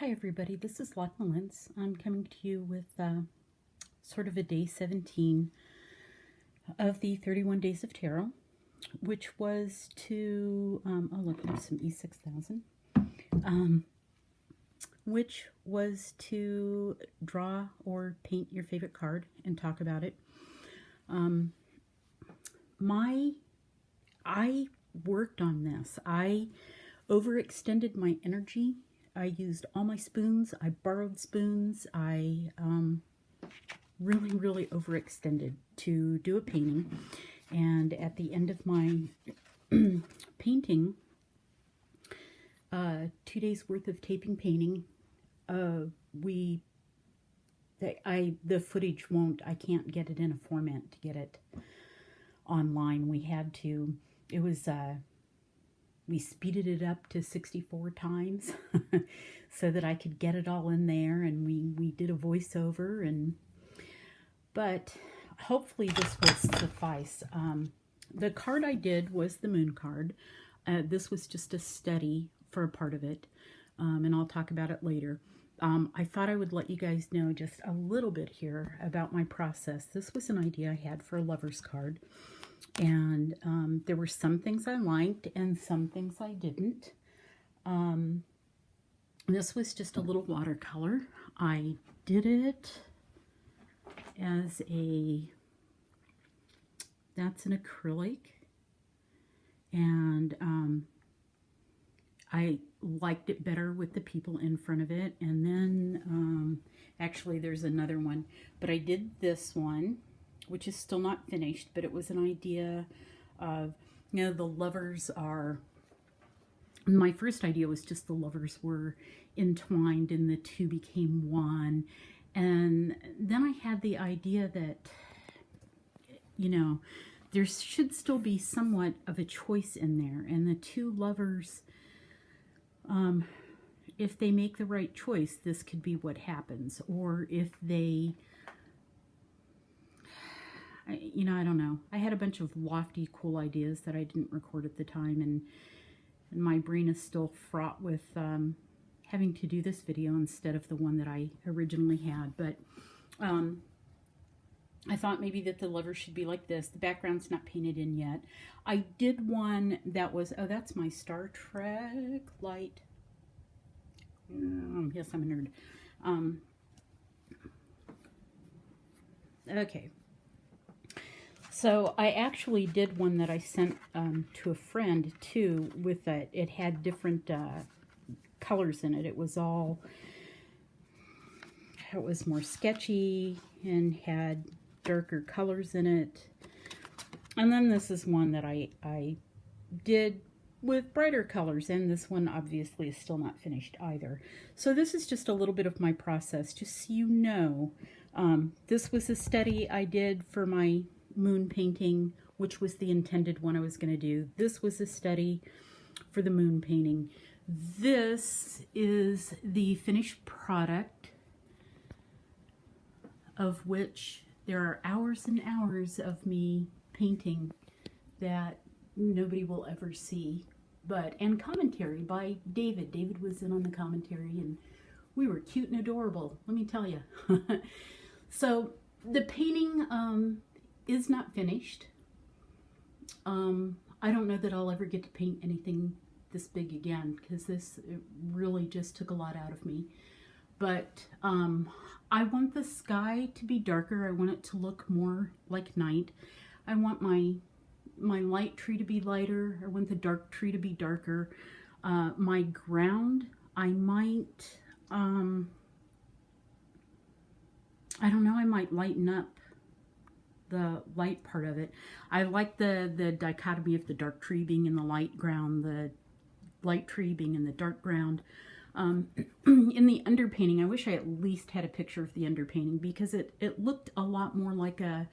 Hi everybody, this is Lachlan Lentz. I'm coming to you with sort of a day 17 of the 31 Days of Tarot, which was to, oh look, there's some E6000, which was to draw or paint your favorite card and talk about it. I worked on this. I overextended my energy. I used all my spoons. I borrowed spoons. I really overextended to do a painting. And at the end of my painting, 2 days worth of taping painting, the footage I can't get it in a format to get it online. We had to, we speeded it up to 64 times so that I could get it all in there, and we did a voiceover, but hopefully this will suffice. The card I did was the moon card. This was just a study for a part of it, and I'll talk about it later. I thought I would let you guys know just a little bit here about my process. This was an idea I had for a lover's card. And there were some things I liked and some things I didn't. This was just a little watercolor. I did it as that's an acrylic. And I liked it better with the people in front of it. And then actually there's another one. But I did this one, which is still not finished, but it was an idea of, you know, the lovers are, my first idea was just the lovers were entwined and the two became one. And then I had the idea that, you know, there should still be somewhat of a choice in there. And the two lovers, if they make the right choice, this could be what happens. Or if they, you know, I don't know. I had a bunch of lofty, cool ideas that I didn't record at the time, and my brain is still fraught with having to do this video instead of the one that I originally had. But I thought maybe that the lovers should be like this. The background's not painted in yet. I did one that was, oh, that's my Star Trek light. Yes, I'm a nerd. Okay. So I actually did one that I sent to a friend too, with it had different colors in it. It was more sketchy and had darker colors in it. And then this is one that I did with brighter colors, and this one obviously is still not finished either. So this is just a little bit of my process, just so you know. This was a study I did for my moon painting, which was the intended one I was going to do. This was a study for the moon painting. This is the finished product, of which there are hours and hours of me painting that nobody will ever see, and commentary by David. David was in on the commentary, and we were cute and adorable, let me tell you. So the painting is not finished. I don't know that I'll ever get to paint anything this big again, because this really just took a lot out of me. But I want the sky to be darker. I want it to look more like night. I want my light tree to be lighter. I want the dark tree to be darker. My ground, I might, I don't know, I might lighten up the light part of it. I like the dichotomy of the dark tree being in the light ground, the light tree being in the dark ground. In the underpainting, I wish I at least had a picture of the underpainting, because it looked a lot more like a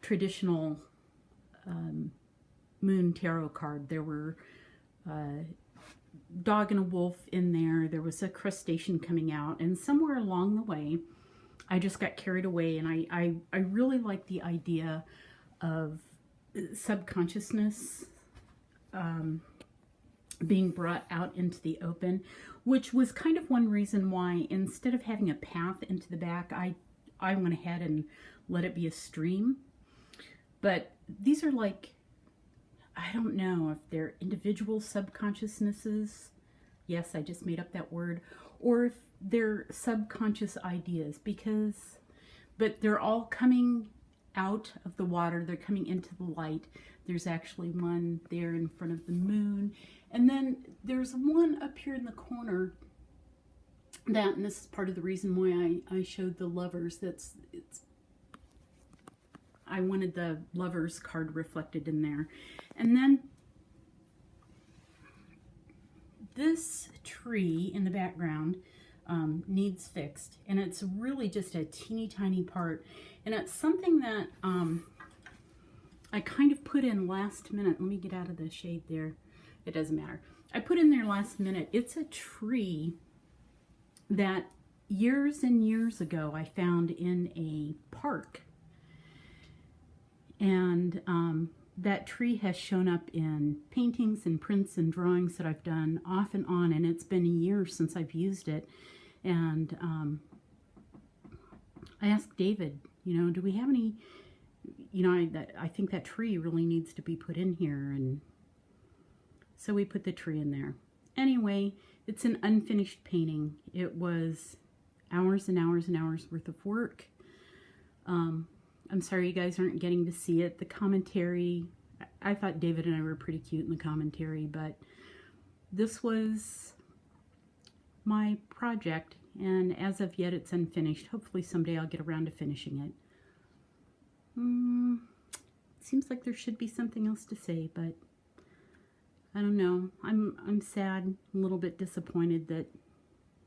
traditional moon tarot card. There were a dog and a wolf in there. There was a crustacean coming out, and somewhere along the way I just got carried away, and I really like the idea of subconsciousness being brought out into the open, which was kind of one reason why instead of having a path into the back, I went ahead and let it be a stream. But these are like, I don't know if they're individual subconsciousnesses. Yes, I just made up that word. Or if they're subconscious ideas, but they're all coming out of the water. They're coming into the light. There's actually one there in front of the moon. And then there's one up here in the corner and this is part of the reason why I showed the lovers. I wanted the lovers card reflected in there. And then this tree in the background needs fixed, and it's really just a teeny tiny part, and it's something that I kind of put in last minute. Let me get out of the shade there. It doesn't matter. I put in there last minute. It's a tree that years and years ago I found in a park, and that tree has shown up in paintings and prints and drawings that I've done off and on, and it's been years since I've used it. And I asked David, do we have any, I think that tree really needs to be put in here, and so we put the tree in there. Anyway, it's an unfinished painting. It was hours and hours and hours worth of work. I'm sorry you guys aren't getting to see it. The commentary, I thought David and I were pretty cute in the commentary, but this was my project, and as of yet it's unfinished. Hopefully someday I'll get around to finishing it. Seems like there should be something else to say, but I don't know. I'm sad, a little bit disappointed that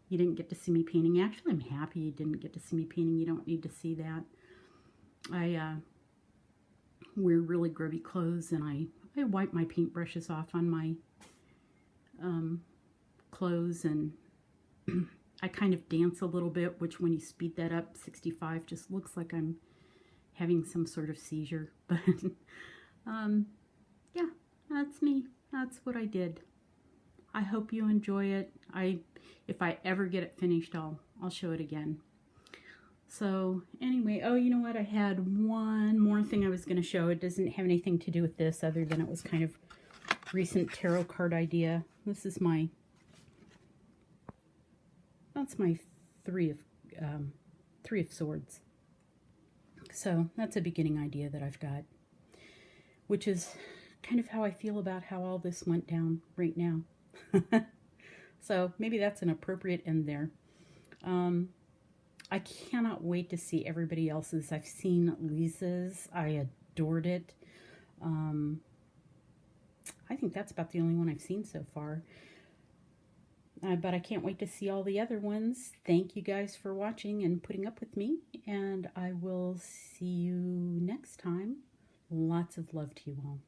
you didn't get to see me painting. Actually, I'm happy you didn't get to see me painting. You don't need to see that. I wear really grubby clothes, and I wipe my paintbrushes off on my clothes, and I kind of dance a little bit, which when you speed that up, 65 just looks like I'm having some sort of seizure. But yeah, that's me. That's what I did. I hope you enjoy it. If I ever get it finished, I'll show it again. So anyway, oh, you know what? I had one more thing I was going to show. It doesn't have anything to do with this other than it was kind of recent tarot card idea. This is that's my three of swords. So that's a beginning idea that I've got, which is kind of how I feel about how all this went down right now. So maybe that's an appropriate end there. I cannot wait to see everybody else's. I've seen Lisa's. I adored it. I think that's about the only one I've seen so far. But I can't wait to see all the other ones. Thank you guys for watching and putting up with me. And I will see you next time. Lots of love to you all.